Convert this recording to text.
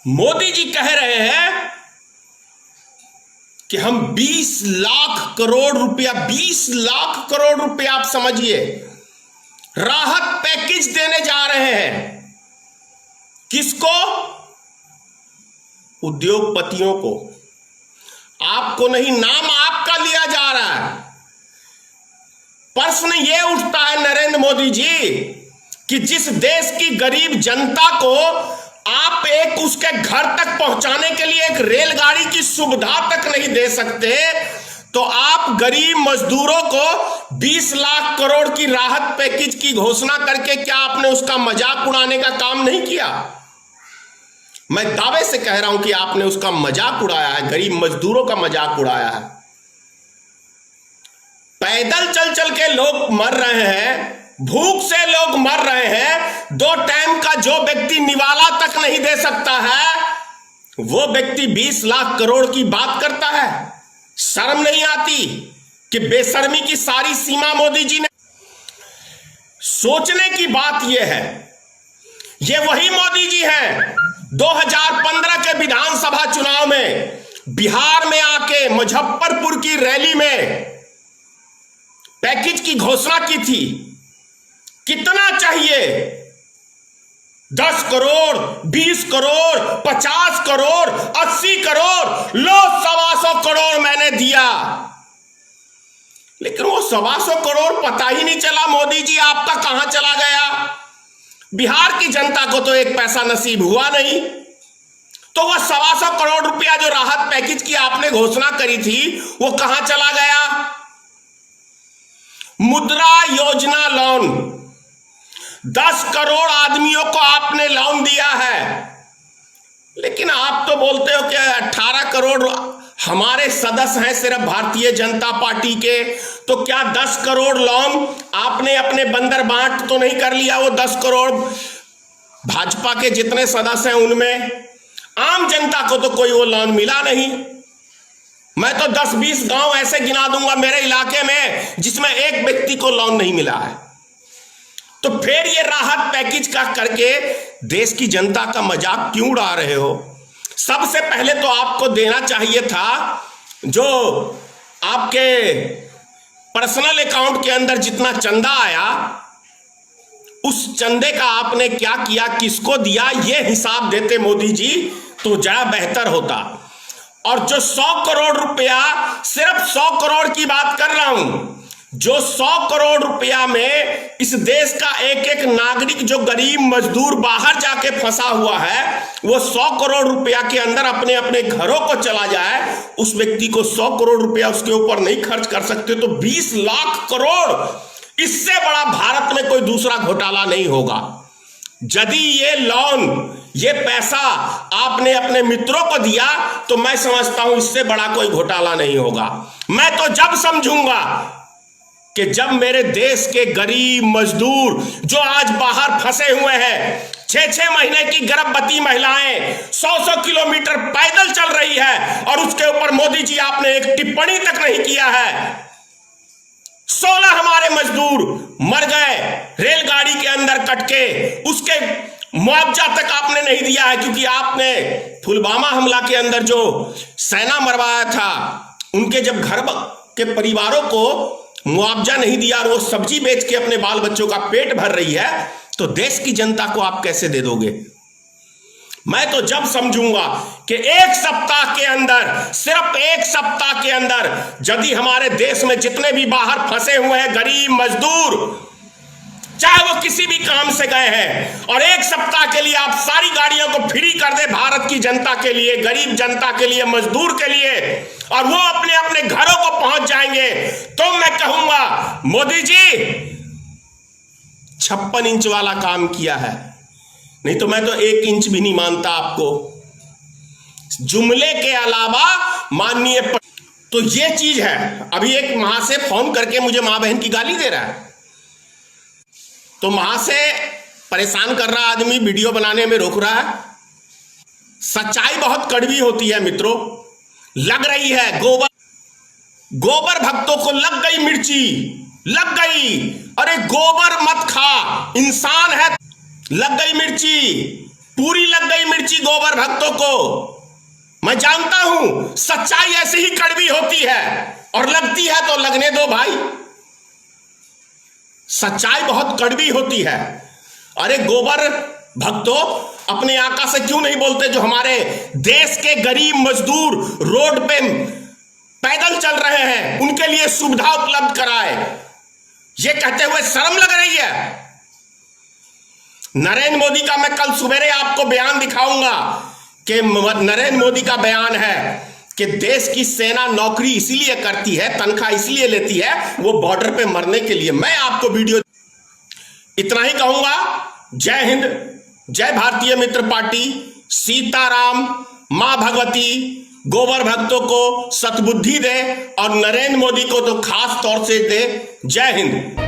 मोदी जी कह रहे हैं कि हम 20 लाख करोड़ रुपया 20 लाख करोड़ रुपया आप समझिए राहत पैकेज देने जा रहे हैं। किसको? उद्योगपतियों को। आपको नहीं, नाम आपका लिया जा रहा है। प्रश्न यह उठता है नरेंद्र मोदी जी कि जिस देश की गरीब जनता को आप एक उसके घर तक पहुंचाने के लिए एक रेलगाड़ी की सुविधा तक नहीं दे सकते, तो आप गरीब मजदूरों को 20 लाख करोड़ की राहत पैकेज की घोषणा करके क्या आपने उसका मजाक उड़ाने का काम नहीं किया? मैं दावे से कह रहा हूं कि आपने उसका मजाक उड़ाया है, गरीब मजदूरों का मजाक उड़ाया है। पैदल चल चल के लोग मर रहे हैं, भूख से लोग मर रहे हैं। 2 टाइम का जो व्यक्ति निवाला तक नहीं दे सकता है, वो व्यक्ति 20 लाख करोड़ की बात करता है। शर्म नहीं आती कि बेशर्मी की सारी सीमा मोदी जी ने। सोचने की बात यह है, ये वही मोदी जी हैं 2015 के विधानसभा चुनाव में बिहार में आके मुजफ्फरपुर की रैली में पैकेज की घोषणा की थी। कितना चाहिए? 10 करोड़, 20 करोड़, 50 करोड़, 80 करोड़, लो 125 करोड़ मैंने दिया। लेकिन वो 125 करोड़ पता ही नहीं चला मोदी जी आपका कहां चला गया। बिहार की जनता को तो एक पैसा नसीब हुआ नहीं। तो वह 125 करोड़ रुपया जो राहत पैकेज की आपने घोषणा करी थी, वो कहां चला गया? मुद्रा योजना लोन, 10 करोड़ आदमियों को आपने लोन दिया है। लेकिन आप तो बोलते हो कि 18 करोड़ हमारे सदस्य हैं सिर्फ भारतीय जनता पार्टी के, तो क्या 10 करोड़ लोन आपने अपने बंदर बांट तो नहीं कर लिया? वो 10 करोड़ भाजपा के जितने सदस्य हैं उनमें आम जनता को तो कोई वो लोन मिला नहीं। मैं तो 10-20 गांव ऐसे गिना दूंगा मेरे इलाके में जिसमें एक व्यक्ति को लोन नहीं मिला है। तो फिर ये राहत पैकेज का करके देश की जनता का मजाक क्यों उड़ा रहे हो? सबसे पहले तो आपको देना चाहिए था जो आपके पर्सनल अकाउंट के अंदर जितना चंदा आया, उस चंदे का आपने क्या किया, किसको दिया, ये हिसाब देते मोदी जी तो ज्यादा बेहतर होता। और जो 100 करोड़ रुपया, सिर्फ 100 करोड़ की बात कर रहा हूं, जो 100 करोड़ रुपया में इस देश का एक एक नागरिक जो गरीब मजदूर बाहर जाके फंसा हुआ है, वो 100 करोड़ रुपया के अंदर अपने अपने घरों को चला जाए, उस व्यक्ति को 100 करोड़ रुपया उसके ऊपर नहीं खर्च कर सकते, तो 20 लाख करोड़, इससे बड़ा भारत में कोई दूसरा घोटाला नहीं होगा। यदि ये लोन, ये पैसा आपने अपने मित्रों को दिया, तो मैं समझता हूं इससे बड़ा कोई घोटाला नहीं होगा। मैं तो जब समझूंगा कि जब मेरे देश के गरीब मजदूर जो आज बाहर फंसे हुए हैं, 6-6 महीने की गर्भवती महिलाएं 100-100 किलोमीटर पैदल चल रही है, और उसके ऊपर मोदी जी आपने एक टिप्पणी तक नहीं किया है। 16 हमारे मजदूर मर गए रेलगाड़ी के अंदर कट के, उसके मुआवजा तक आपने नहीं दिया है, क्योंकि आपने पुलवामा हमला के अंदर जो सेना मरवाया था, उनके जब घर के परिवारों को मुआवजा नहीं दिया और वो सब्जी बेच के अपने बाल बच्चों का पेट भर रही है, तो देश की जनता को आप कैसे दे दोगे? मैं तो जब समझूंगा कि एक सप्ताह के अंदर, सिर्फ एक सप्ताह के अंदर, यदि हमारे देश में जितने भी बाहर फंसे हुए हैं गरीब मजदूर, चाहे वो किसी भी काम से गए हैं, और एक सप्ताह के लिए आप सारी गाड़ियों को फ्री कर दे भारत की जनता के लिए, गरीब जनता के लिए, मजदूर के लिए, और वो अपने अपने घरों को पहुंच जाएंगे, तो मैं कहूंगा मोदी जी 56 इंच वाला काम किया है। नहीं तो मैं तो 1 इंच भी नहीं मानता आपको। जुमले के अलावा माननीय, तो ये चीज है। अभी एक मां से फोन करके मुझे मां बहन की गाली दे रहा है, तो मां से परेशान कर रहा आदमी वीडियो बनाने में रोक रहा है। सच्चाई बहुत कड़वी होती है मित्रों। लग रही है गोबर भक्तों को लग गई मिर्ची, लग गई। अरे गोबर मत खा, इंसान है, लग गई मिर्ची। पूरी लग गई मिर्ची गोबर भक्तों को। मैं जानता हूं सच्चाई ऐसी ही कड़वी होती है, और लगती है तो लगने दो भाई, सच्चाई बहुत कड़वी होती है। अरे गोबर भक्तों, अपने आका से क्यों नहीं बोलते जो हमारे देश के गरीब मजदूर रोड पे पैदल चल रहे हैं, उनके लिए सुविधा उपलब्ध कराए। ये कहते हुए शर्म लग रही है। नरेंद्र मोदी का मैं कल सवेरे आपको बयान दिखाऊंगा कि नरेंद्र मोदी का बयान है कि देश की सेना नौकरी इसीलिए करती है, तनख्वाह इसलिए लेती है, वो बॉर्डर पे मरने के लिए। मैं आपको वीडियो इतना ही कहूंगा। जय हिंद, जय भारतीय मित्र पार्टी, सीताराम, मां भगवती गोबर भक्तों को सतबुद्धि दे और नरेंद्र मोदी को तो खास तौर से दे। जय हिंद।